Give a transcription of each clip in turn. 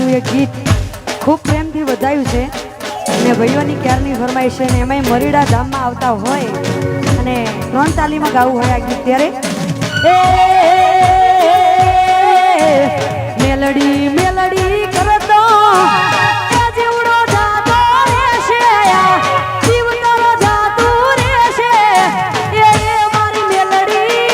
ગયેલું એક ગીત ખૂબ પ્રેમથી વધાયું છે અને ભાઈઓની ક્યારની ફરમાઈશ છે ને એમાંય મરીડા ધામમાં આવતા હોય અને 3 તાલીમાં ગાવું હોય આ ગીત ત્યારે મેલડી મેલડી કરતો જીવડો જાતો રહેશે જીવ તારો જાતો રહેશે એ મારી મેલડી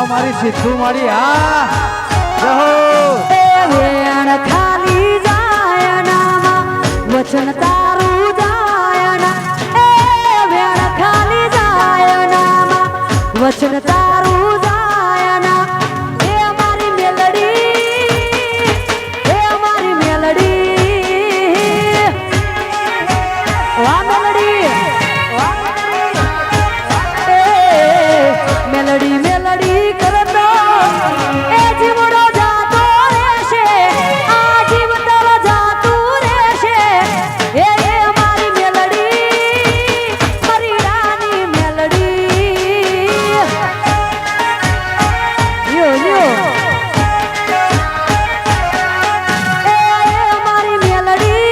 મારી સિદ્ધુ મારી હા વેણ ખાલી જાય નામાં વચન તારું જાય ના એ વેણ ખાલી જાય નામાં વચન તારું જાય ના એ મારી મેલડી વાહ મેલડી મેલડી મેલડી કરતો એ જીવડો જાતો રહેશે આ જીવ તારો જાતો રહેશે એ મારી મેલડી મારી રાની મેલડી યો એ મારી મેલડી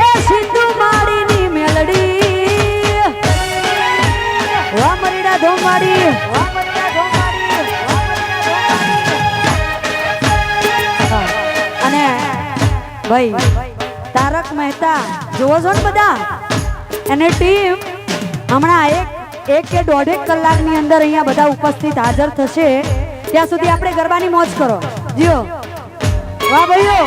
એ સિદ્ધુ મારીની મેલડી વાહ મરીડા ધોમાડી અને ભાઈ તારક મહેતા જોવો છો ને બધા અને ટીમ હમણાં એક કે 1.5 કલાકની અંદર અહીંયા બધા ઉપસ્થિત હાજર થશે ત્યાં સુધી આપણે ગરબાની મોજ કરો જીઓ વાહ ભાઈઓ